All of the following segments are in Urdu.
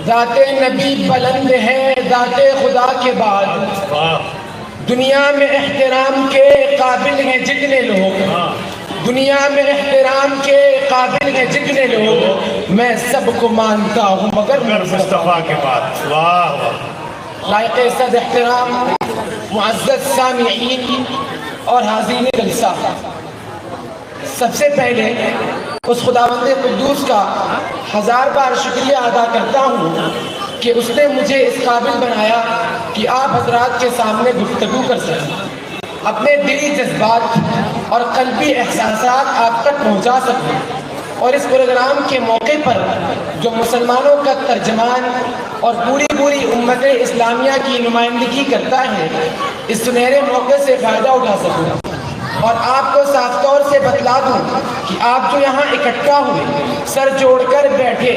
ذات نبی بلند ہے ذات خدا کے بعد، دنیا میں احترام کے قابل ہیں جتنے لوگ، دنیا میں احترام کے قابل ہیں جتنے لوگ، میں سب کو مانتا ہوں مگر مصطفیٰ کے بعد۔ واہ واہ۔ لائق صد احترام معزز سامعین اور حاضرین جلسہ، سب سے پہلے اس خداوند قدوس کا ہزار بار شکریہ ادا کرتا ہوں کہ اس نے مجھے اس قابل بنایا کہ آپ حضرات کے سامنے گفتگو کر سکیں، اپنے دلی جذبات اور قلبی احساسات آپ تک پہنچا سکیں، اور اس پروگرام کے موقع پر جو مسلمانوں کا ترجمان اور پوری امت اسلامیہ کی نمائندگی کرتا ہے، اس سنہرے موقع سے فائدہ اٹھا سکوں، اور آپ کو صاف طور سے بتلا دوں کہ آپ جو یہاں اکٹھا ہوئے، سر جوڑ کر بیٹھے،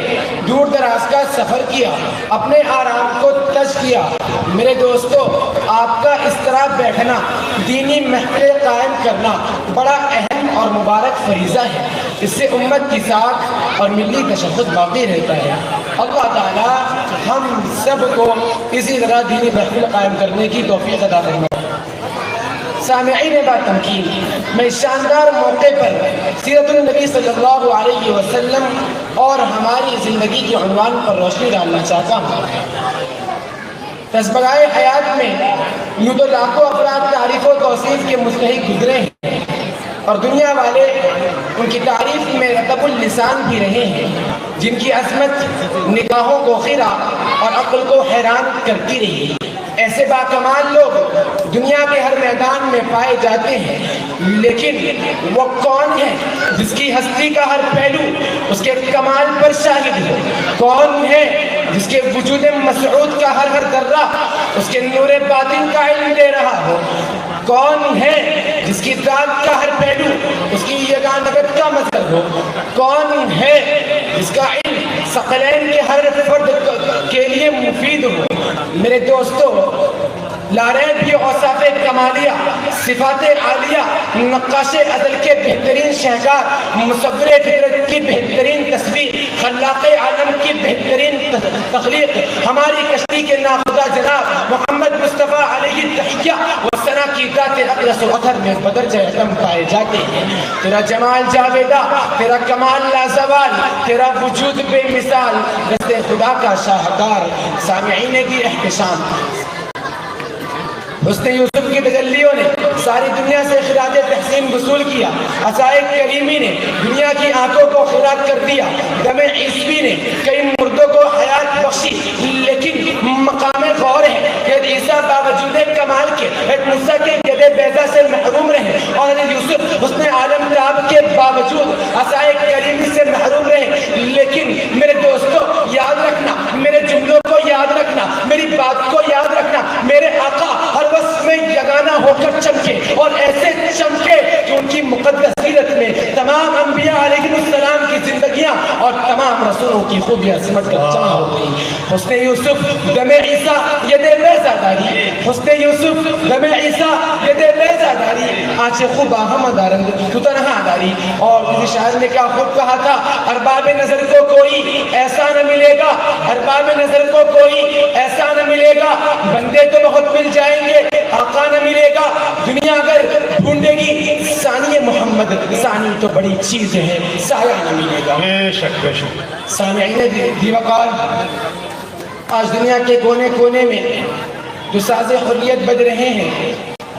دور دراز کا سفر کیا، اپنے آرام کو تج کیا، میرے دوستو آپ کا اس طرح بیٹھنا، دینی محفل قائم کرنا بڑا اہم اور مبارک فریضہ ہے، اس سے امت کی ساکھ اور ملی تشخص باقی رہتا ہے۔ اللہ تعالیٰ ہم سب کو اسی طرح دینی محفل قائم کرنے کی توفیق عطا فرمائے۔ سامعین با تمکین، میں اس شاندار موقع پر سیرت النبی صلی اللہ علیہ وسلم اور ہماری زندگی کے عنوان پر روشنی ڈالنا چاہتا ہوں۔ تسبگائے حیات میں یوں تو لاکھوں افراد تعریف و توصیف کے مستحق گزرے ہیں، اور دنیا والے ان کی تعریف میں رطب اللسان بھی رہے ہیں، جن کی عظمت نگاہوں کو خیرہ اور عقل کو حیران کرتی رہی۔ ایسے باکمال لوگ دنیا کے ہر میدان میں پائے جاتے ہیں، لیکن وہ کون ہے جس کی ہستی کا ہر پہلو اس کے کمال پر شاہد ہو؟ کون ہے جس کے وجود مسعود کا ہر ذرہ اس کے نور باطن کا علم دے رہا ہو؟ کون ہے جس کی ذات کا ہر پہلو اس کی یگانگت کا مظہر ہو؟ کون ہے جس کا علم ثقلین کے ہر فرد کے لیے مفید ہو؟ میرے دوستو، لاریب یہ اوصاف کمالیہ، صفات عالیہ، نقاش ازل کے بہترین شہکار، مصور فطرت کی بہترین تصویر، خلاق عالم کی بہترین تخلیق، ہماری کشتی کے ناخدا جناب محمد مصطفیٰ علیہ تحیہ و ثنا کی ذات اقدس و اطہر میں بدرجہ اعظم پائے جاتے ہیں۔ تیرا جمال جاویدہ، تیرا کمال لازوال، تیرا وجود بے مثال، دست خدا کا شاہکار۔ سامعین کی احتشام، حسن یوسف کی تجلیوں نے ساری دنیا سے خراج تحسین وصول کیا، عصائے کریمی نے دنیا کی آنکھوں کو خراج کر دیا، دم عیسوی نے کئی مردوں کو حیات بخشی، لیکن مقام غور ہے کہ عیسیٰ باوجود کمال کے ایک موسیٰ کے گدے بیضا سے محروم رہے، اور یوسف حسن عالم تاب کے باوجود عصائے کریمی سے محروم رہے۔ لیکن میرے دوستو یاد رکھنا، میرے جملوں کو یاد رکھنا، میری بات کو یاد رکھنا، میرے آقا ہر وقت میں یگانہ ہو کر چمکے، اور ایسے چمکے کہ ان کی مقدس سیرت میں تمام انبیاء علیہ السلام کی زندگیاں اور تمام رسولوں کی خوبیاں سمجھ کر جمع ہو گئی۔ حسن یوسف دم عیسیٰ ید بیضا داری، حسن یوسف دم عیسیٰ ید بیضا داری، آنچ خوب آہم دارند تو تنہا داری۔ اور کسی شاعر نے کیا خوب کہا تھا، ارباب نظر کو کوئی ایسا نہ ملے گا، ارباب نظر کو کوئی ایسا نہ ملے گا، بندے تو بہت مل جائیں گے، آقا نہ ملے گا۔ دنیا اگر ڈھونڈے گی ثانی محمد، ثانی تو بڑی چیز ہے، سایہ نہ ملے گا۔ بے شک بے شک۔ سامعین دیوکار، آج دنیا کے کونے کونے میں جو ساز حریت بج رہے ہیں،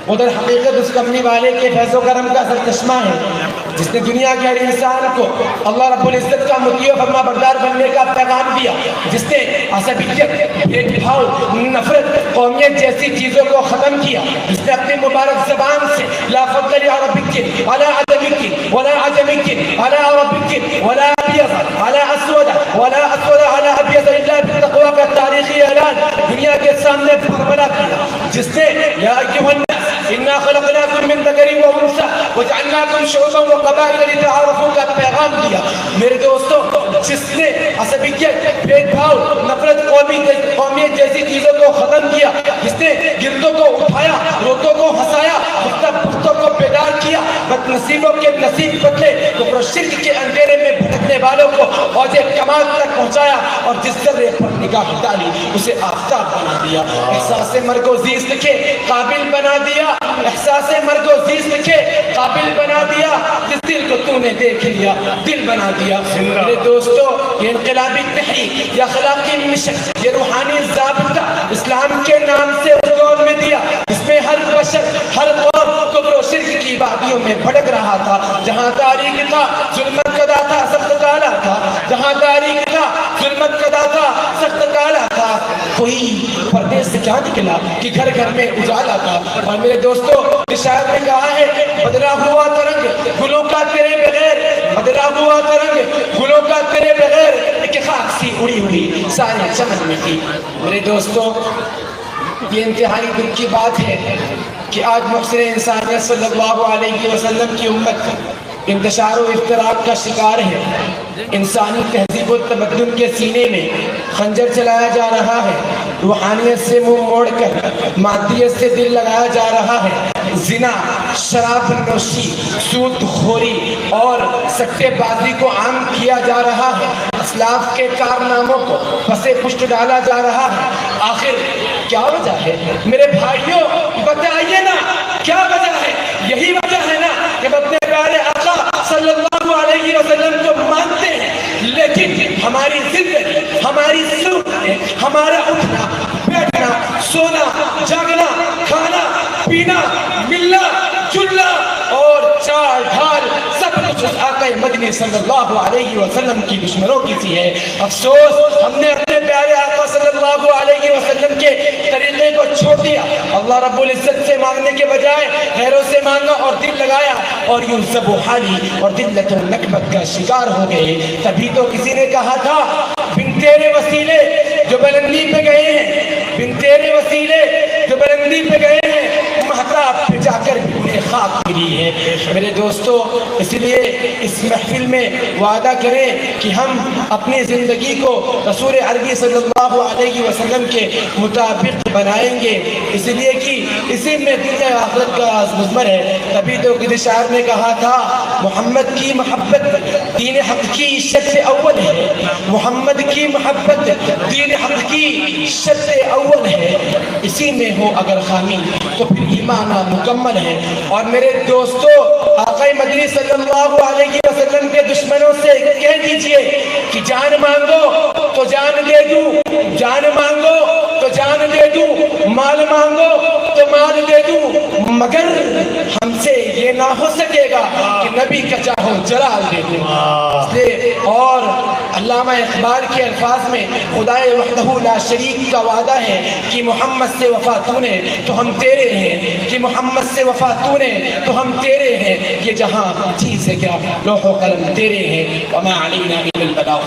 ادھر حقیقت اس کملی والے کے فیض و کرم کا سرچشمہ ہے، جس نے دنیا کے ہر انسان کو اللہ رب العزت کا مطیع و فرما بردار بننے کا پیغام دیا، جس نے عصبیت، بھید بھاؤ، نفرت، قومیت جیسی چیزوں کو ختم کیا، جس نے اپنی مبارک زبان سے لا فضل لعربک ولا عجمک ولا عجمک ولا عربک ولا ابیض ولا اسود ولا اسود ولا ابیض الا بالتقوی کا تاریخی اعلان دنیا کے سامنے بھرملا کیا، جس نے یا ایھا الناس انا خلقناکم من ذکر و انثی وجعلناکم شعوبا وقبائل لتعارفوا کا پیغام دیا۔ میرے دوستو، جس نے عصبیت، بھید بھاؤ، نفرت، قومیت جیسی چیزوں کو ختم کیا، جس نے گردوں کو اٹھایا، روتوں کو ہنسایا، پختوں کو بیدار کیا، بد نصیبوں کے نصیب بدلے، کفر و شرک کے اندھیرے میں بھٹکنے والوں کو اوج کمال تک پہنچایا، اور جس ذرے پر نگاہ ڈالی اسے آفتاب بنا دیا، احساس مرگ و زیست کے قابل بنا دیا، احساس مرگ و زیست کے قابل بنا دیا، جس دل کو تو نے دیکھ لیا دل بنا دیا۔ میرے دوستو، یہ انقلابی تحریک، یہ اخلاقی مشن، یہ روحانی ضابطہ اسلام کے نام سے اس دور میں دیا، اس میں ہر بشر ہر قوم کفر و شرک کی وادیوں میں بھڑک رہا تھا۔ جہاں تاریخ تھا ظلمت کدا تھا سخت کالا تھا، جہاں تاریخ تھا ظلمت کدا تھا سخت کالا تھا، کوئی پردیس سے کیا نکلا کہ گھر گھر میں اجالا تھا۔ اور میرے دوستو، اس شاعر نے کہا ہے بدلا ہوا ترنگ گلوں کا تیرے بغیر، بدلا ہوا ترنگ گلوں کا تیرے بغیر، ایک خاک سی اڑی ہوئی سارے چمن میں تھی۔ میرے دوستو، یہ انتہائی دکھ کی بات ہے کہ آج محسن انسانیت صلی اللہ علیہ وسلم کی امت انتشار و افتراق کا شکار ہے۔ انسانی تہذیب و تمدن کے سینے میں خنجر چلایا جا رہا ہے، روحانیت سے منہ موڑ کر مادیت سے دل لگایا جا رہا ہے، زنا، شراب نوشی، سود خوری اور سٹے بازی کو عام کیا جا رہا ہے، اسلاف کے کارناموں کو پسے پشت ڈالا جا رہا ہے۔ آخر کیا وجہ ہے میرے بھائیوں؟ بتائیے نا کیا وجہ ہے؟ یہی وجہ ہے نا کہ ہم اپنے پیارے آقا صلی اللہ علیہ وسلم کو مانتے ہیں، لیکن ہماری زندگی، ہماری سنت، ہمارا اٹھنا بیٹھنا، سونا جاگنا، کھانا پینا، ملنا جلنا اور چال ڈھال سب کچھ اس آقا مدنی صلی اللہ علیہ وسلم کی دشمنوں کی سی ہے۔ افسوس، ہم نے اپنے پیارے آقا صلی اللہ علیہ وسلم کے طریقے کو چھوڑ دیا، اللہ رب العزت سے مانگنے کے بجائے غیروں سے مانگا اور دل لگایا، اور یوں زب و حالی اور ذلت و نکبت کا شکار ہو گئے۔ تبھی تو کسی نے کہا تھا بن تیرے وسیلے جو بلندی پہ گئے ہیں، بن تیرے وسیلے جو بلندی پہ گئے ہیں، محتاب پہ جا کر بھی انہیں خاک ملی ہے۔ میرے دوستو، اس لیے اس محفل میں وعدہ کریں کہ ہم اپنی زندگی کو رسول عربی صلی اللہ علیہ وسلم کے مطابق بنائیں گے، اس لیے کہ اسی میں دنیا آخرت کا مضمر ہے۔ تبھی تو کسی شاعر نے کہا تھا محمد کی محبت دین حق کی شرط اول ہے، محمد کی محبت دین حق کی شرط اول ہے، اسی میں ہو اگر خامی تو پھر ایمان مکمل ہے۔ اور میرے دوستو، آقا مدنی صلی اللہ علیہ وسلم کے دشمنوں سے کہہ دیجئے کہ جان مانگو تو جان دے دوں، جان مانگو تو جان دے دوں، مال مانگو تو مال دے دوں، مگر ہم سے یہ نہ ہو سکے گا کہ نبی کا چاہو جلال دے دوں۔ اور علامہ اقبال کے الفاظ میں خدائے وحدہ لا شریک کا وعدہ ہے کہ محمد سے وفا تو نے تو ہم تیرے ہیں، کہ محمد سے وفا تو نے تو ہم تیرے ہیں، یہ جہاں چیز ہے کیا لوح و قلم تیرے ہیں، وما علینا الا البلاغ۔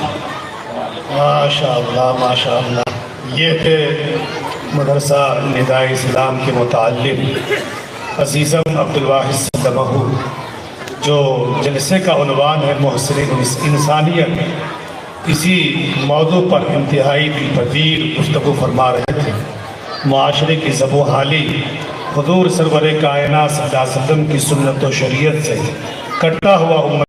ماشاءاللہ ماشاءاللہ، یہ تھے مدرسہ ندائے اسلام کے متعلم عزیزم عبدالواحد صدمہو، جو جلسے کا عنوان ہے محسن انسانیت۔ اسی موضوع پر انتہائی پذیر گفتگو فرما رہے تھے۔ معاشرے کی زب و حالی حضور سرور کائنات صلی اللہ علیہ وسلم کی سنت و شریعت سے کٹا ہوا امت